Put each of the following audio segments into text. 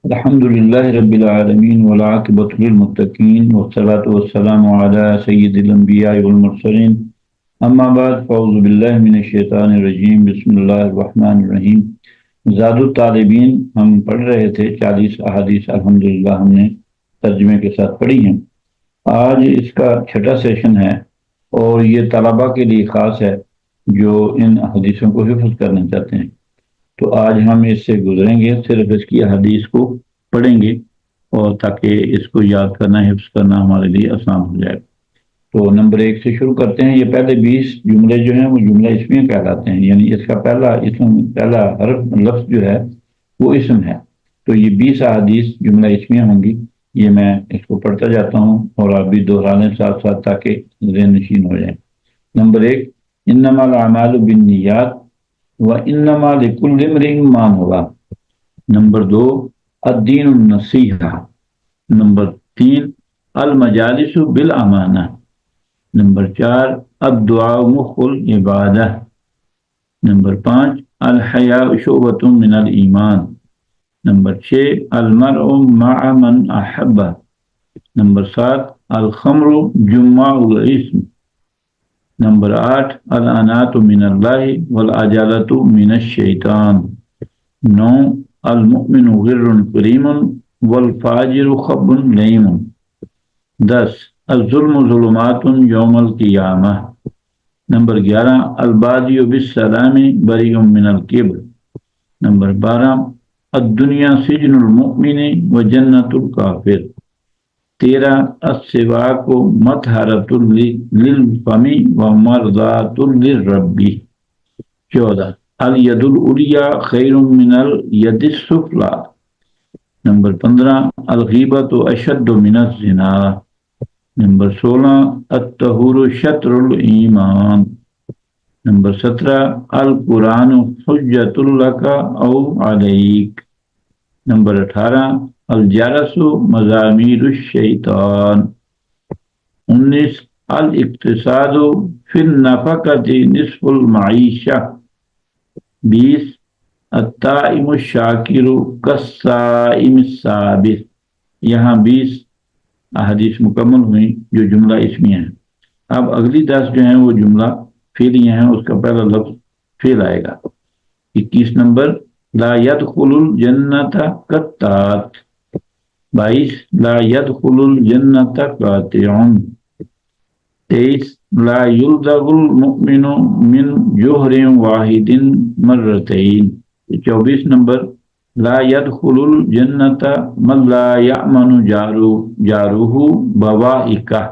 الحمد لله رب العالمين والعاقبة للمتقين والصلاة والسلام على سيد الأنبياء والمرسلين أما بعد فأعوذ بالله من الشیطان الرجیم بسم اللہ الرحمن الرحیم۔ زاد الطالبین ہم پڑھ رہے تھے 40 احادیث الحمدللہ ہم نے ترجمے کے ساتھ پڑھی ہیں۔ آج اس کا چھٹا سیشن ہے اور یہ طلباء کے لیے خاص ہے جو ان حدیثوں کو حفظ کرنا چاہتے ہیں۔ تو آج ہم اس سے گزریں گے، صرف اس کی حدیث کو پڑھیں گے اور تاکہ اس کو یاد کرنا حفظ کرنا ہمارے لیے آسان ہو جائے۔ تو نمبر 1 سے شروع کرتے ہیں۔ یہ پہلے 20 جملے جو ہیں وہ جملہ اسمیہ کہلاتے ہیں، یعنی اس کا پہلا حرف لفظ جو ہے وہ اسم ہے۔ تو یہ 20 احادیث جملہ اسمیہ ہوں گی۔ یہ میں اس کو پڑھتا جاتا ہوں اور آپ بھی دہرا لیں ساتھ ساتھ تاکہ ذہن نشین ہو جائے۔ نمبر 1، انما الاعمال بالنیات وانما لکل امرئ ما نوی۔ نمبر 2، الدین النصیحہ۔ نمبر 3، المجالس بالامانہ۔ نمبر 4، الدعاء مخ العبادہ۔ نمبر 5، الحیاء شعبۃ من الایمان۔ نمبر 6، المرء مع من احبہ۔ نمبر 7، الخمر جماع الاسم۔ نمبر 8، الانات من اللہ والعجلۃ من الشیطان۔ 9، المؤمن غر کریم والفاجر خب لئیم۔ 10، الظلم ظلمات یوم القیامہ۔ نمبر 11، البادی بالسلام بریء من الکبر۔ نمبر 12، الدنیا سجن المؤمن و جنت الکافر۔ 13، السواک مطہرۃ للفم و مرضات للرب۔ 14، الید العلیٰ خیر من الید السفلی۔ نمبر 15، الغیبۃ اشد من الزنا۔ نمبر 16، الطہور شطر الایمان۔ نمبر 17، القرآن حجۃ لک او علیک۔ نمبر 18، الجرس مزامیر الشیطان۔ 19، الاقتصاد فی النفقۃ نصف المعیشہ۔ 20، الطائم الشاکر کالصائم الصابر۔ یہاں 20 احادیث مکمل ہوئیں جو جملہ اسمیہ ہیں۔ اب اگلی 10 جو ہیں وہ جملہ فعلیہ ہیں، اس کا پہلا لفظ فعل آئے گا۔ 21 نمبر، لا يدخل الجنت قطات۔ 22، لا يدخل الجنت قاطع۔ 23، لا يلدغ المؤمن من جوہر واحد مرتين۔ 24 نمبر، لا يدخل الجنت من لا يأمن جاره بوائقہ۔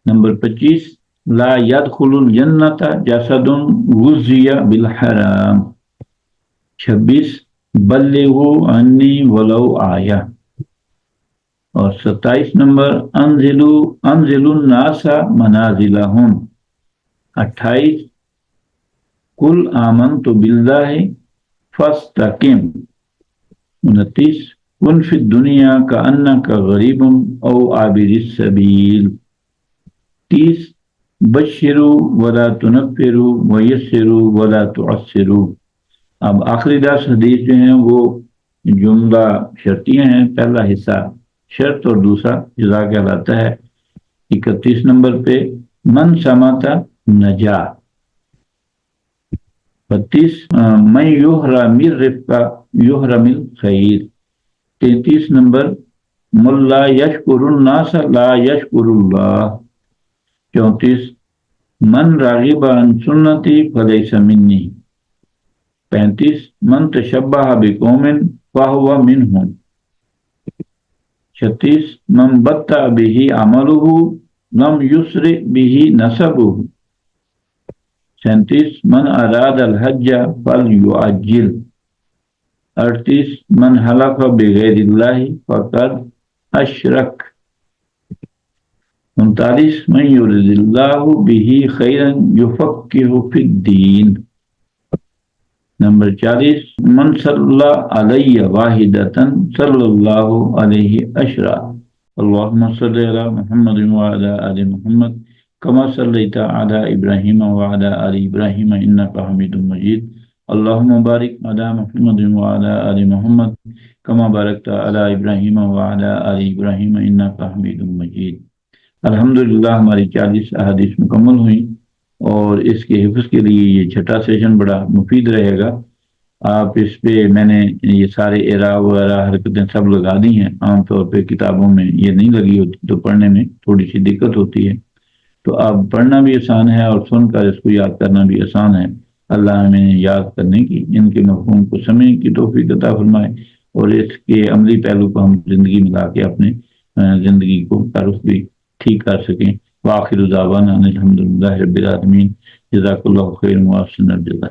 نمبر 25، لا يدخل الجنت جسد غذی بالحرام۔ 26، بلغوا عنی ولو آیہ۔ اور 27 نمبر، انزلوا الناس منازلہم۔ 28، قل آمنت باللہ فاستقم۔ 29، کن فی الدنیا کأنک غریب او عابر السبیل۔ 30، بشروا ولا تنفروا ویسروا ولا تعسروا۔ اب آخری 10 حدیث جو ہیں وہ جملہ شرطیہ ہیں۔ پہلا حصہ شرط اور دوسرا جزا کہلاتا ہے۔ 31 نمبر پہ، من سمت نجا۔ 32، من یحرم الرفق یحرم الخیر۔ 33 نمبر، من لا یشکر الناس لا یشکر اللہ۔ 34، من راغب عن سنتی فلیس منی۔ 35، من تشبہ بقوم فہو منہم۔ 36، من بطأ بہ عملہ لم یسرع بہ نسبہ۔ 37، من اراد الحج فلیعجل۔ 38، من حلف بغیر اللہ فقد اشرک۔ 39، من یرد اللہ بہ خیرا یفقہہ فی الدین۔ نمبر 40، من صلی علی واحدۃ صلی اللہ علیہ عشرہ۔ اللہم صلی علی محمد وعلی آل محمد کما صلیت علی ابراہیم وعلی آل ابراہیم انک حمید مجید۔ اللهم بارك على محمد وعلى آل محمد كما باركت على إبراهيم وعلى آل إبراهيم إنك حميد مجيد۔ الحمدللہ ہماری 40 احادیث مکمل ہوئی، اور اس کے حفظ کے لیے یہ چھٹا سیشن بڑا مفید رہے گا۔ آپ اس پہ میں نے یہ سارے اعراب وغیرہ حرکتیں سب لگا دی ہیں، عام طور پہ کتابوں میں یہ نہیں لگی ہوتی تو پڑھنے میں تھوڑی سی دقت ہوتی ہے، تو اب پڑھنا بھی آسان ہے اور سن کر اس کو یاد کرنا بھی آسان ہے۔ اللہ ہمیں یاد کرنے کی، ان کے مفہوم کو سمجھنے کی توفیق عطا فرمائے، اور اس کے عملی پہلو کو ہم زندگی میں لا کے اپنے زندگی کو تعارف بھی ٹھیک کر سکیں۔ وآخر دعوانا الحمدللہ رب العالمین۔ جزاک اللہ خیر، محسن الجزا۔